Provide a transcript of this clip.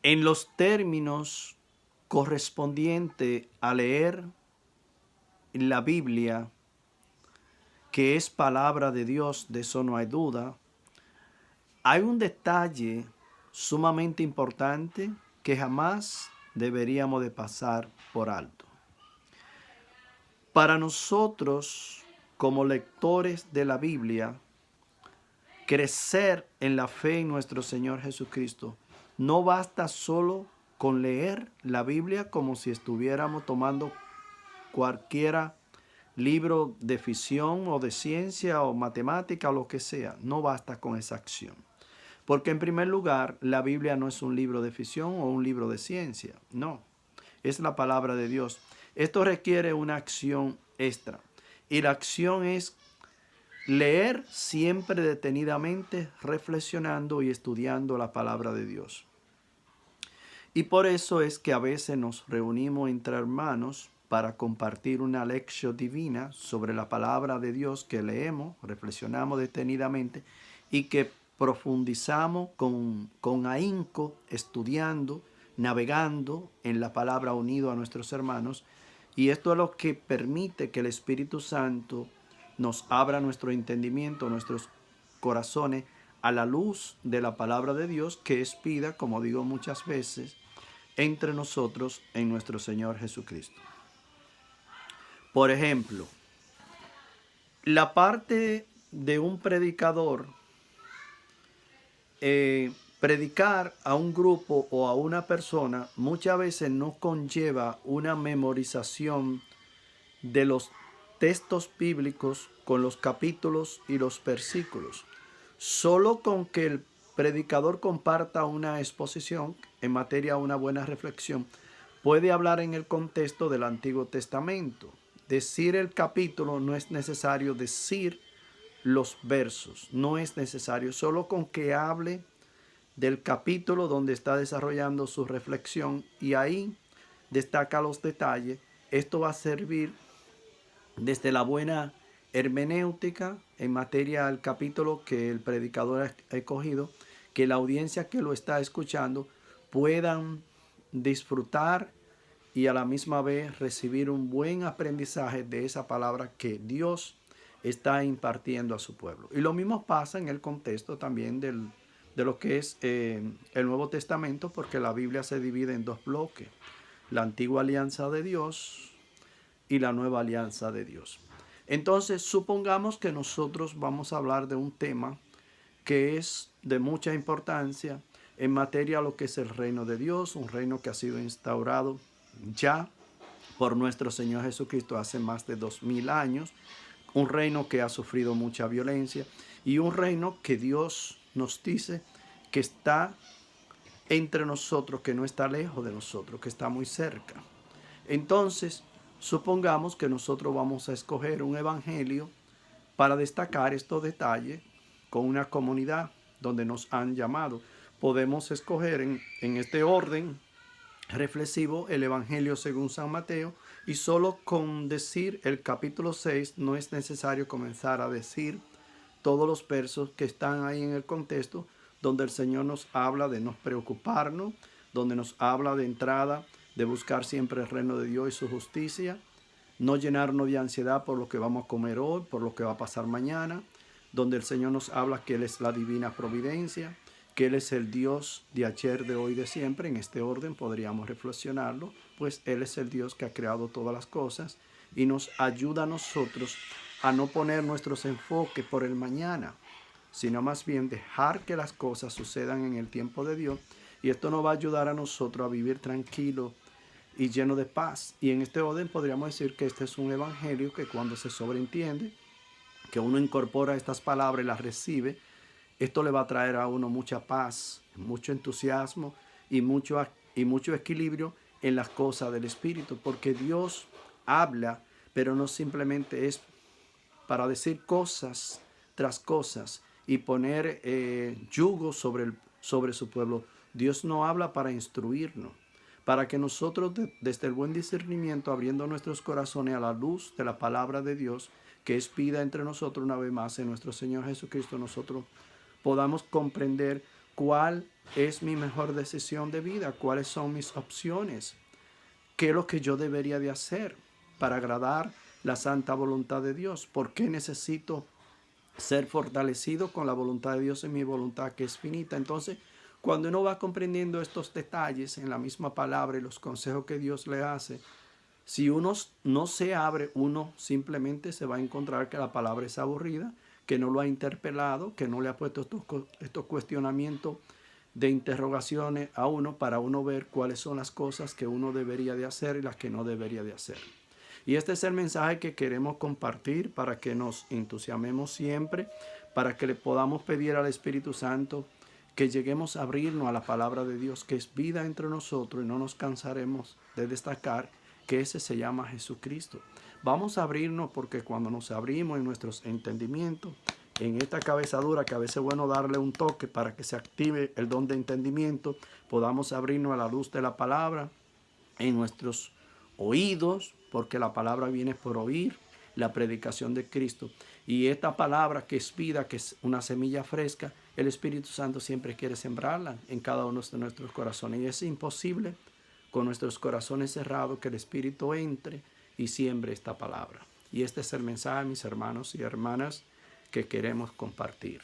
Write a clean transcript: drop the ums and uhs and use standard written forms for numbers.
en los términos correspondientes a leer la Biblia, que es palabra de Dios, de eso no hay duda, hay un detalle sumamente importante que jamás deberíamos de pasar por alto. Para nosotros, como lectores de la Biblia, crecer en la fe en nuestro Señor Jesucristo, no basta solo con leer la Biblia como si estuviéramos tomando cualquiera libro de ficción o de ciencia o matemática o lo que sea. No basta con esa acción. Porque en primer lugar, la Biblia no es un libro de ficción o un libro de ciencia. No, es la palabra de Dios. Esto requiere una acción extra. Y la acción es leer siempre detenidamente, reflexionando y estudiando la palabra de Dios. Y por eso es que a veces nos reunimos entre hermanos para compartir una lección divina sobre la palabra de Dios que leemos, reflexionamos detenidamente y que profundizamos con ahínco, estudiando, navegando en la palabra unido a nuestros hermanos. Y esto es lo que permite que el Espíritu Santo nos abra nuestro entendimiento, nuestros corazones a la luz de la palabra de Dios, que es vida, como digo muchas veces, entre nosotros en nuestro Señor Jesucristo. Por ejemplo, la parte de un predicador, predicar a un grupo o a una persona muchas veces no conlleva una memorización de los textos bíblicos con los capítulos y los versículos. Solo con que el predicador comparta una exposición en materia de una buena reflexión, puede hablar en el contexto del Antiguo Testamento. Decir el capítulo no es necesario, decir los versos no es necesario, solo con que hable del capítulo donde está desarrollando su reflexión y ahí destaca los detalles. Esto va a servir desde la buena hermenéutica en materia del capítulo que el predicador ha escogido, que la audiencia que lo está escuchando puedan disfrutar y a la misma vez recibir un buen aprendizaje de esa palabra que Dios está impartiendo a su pueblo. Y lo mismo pasa en el contexto también de lo que es el Nuevo Testamento, porque la Biblia se divide en dos bloques: la antigua alianza de Dios y la nueva alianza de Dios. Entonces, supongamos que nosotros vamos a hablar de un tema que es de mucha importancia en materia de lo que es el reino de Dios, un reino que ha sido instaurado ya por nuestro Señor Jesucristo hace más de 2000 años, un reino que ha sufrido mucha violencia y un reino que Dios nos dice que está entre nosotros, que no está lejos de nosotros, que está muy cerca. Entonces, supongamos que nosotros vamos a escoger un evangelio para destacar estos detalles con una comunidad donde nos han llamado. Podemos escoger en este orden reflexivo el evangelio según San Mateo, y solo con decir el capítulo 6 no es necesario comenzar a decir todos los versos que están ahí en el contexto, donde el Señor nos habla de no preocuparnos, donde nos habla de entrada de buscar siempre el reino de Dios y su justicia, no llenarnos de ansiedad por lo que vamos a comer hoy, por lo que va a pasar mañana, donde el Señor nos habla que Él es la divina providencia, que Él es el Dios de ayer, de hoy, de siempre. En este orden podríamos reflexionarlo, pues Él es el Dios que ha creado todas las cosas y nos ayuda a nosotros a no poner nuestros enfoques por el mañana, sino más bien dejar que las cosas sucedan en el tiempo de Dios. Y esto nos va a ayudar a nosotros a vivir tranquilo y lleno de paz. Y en este orden podríamos decir que este es un evangelio que cuando se sobreentiende, que uno incorpora estas palabras y las recibe, esto le va a traer a uno mucha paz, mucho entusiasmo y mucho equilibrio en las cosas del Espíritu, porque Dios habla, pero no simplemente es para decir cosas tras cosas y poner yugo sobre su pueblo. Dios no habla para instruirnos, para que nosotros desde el buen discernimiento, abriendo nuestros corazones a la luz de la palabra de Dios, que es vida entre nosotros una vez más en nuestro Señor Jesucristo, nosotros podamos comprender cuál es mi mejor decisión de vida, cuáles son mis opciones, qué es lo que yo debería de hacer para agradar la santa voluntad de Dios, por qué necesito ser fortalecido con la voluntad de Dios en mi voluntad que es finita. Entonces, cuando uno va comprendiendo estos detalles en la misma palabra y los consejos que Dios le hace, si uno no se abre, uno simplemente se va a encontrar que la palabra es aburrida, que no lo ha interpelado, que no le ha puesto estos cuestionamientos de interrogaciones a uno para uno ver cuáles son las cosas que uno debería de hacer y las que no debería de hacer. Y este es el mensaje que queremos compartir para que nos entusiasmemos siempre, para que le podamos pedir al Espíritu Santo que lleguemos a abrirnos a la palabra de Dios, que es vida entre nosotros, y no nos cansaremos de destacar que ese se llama Jesucristo. Vamos a abrirnos, porque cuando nos abrimos en nuestros entendimientos, en esta cabezadura, que a veces es bueno darle un toque para que se active el don de entendimiento, podamos abrirnos a la luz de la palabra en nuestros oídos, porque la palabra viene por oír la predicación de Cristo. Y esta palabra que es vida, que es una semilla fresca, el Espíritu Santo siempre quiere sembrarla en cada uno de nuestros corazones. Y es imposible con nuestros corazones cerrados que el Espíritu entre y siembre esta palabra. Y este es el mensaje, mis hermanos y hermanas, que queremos compartir.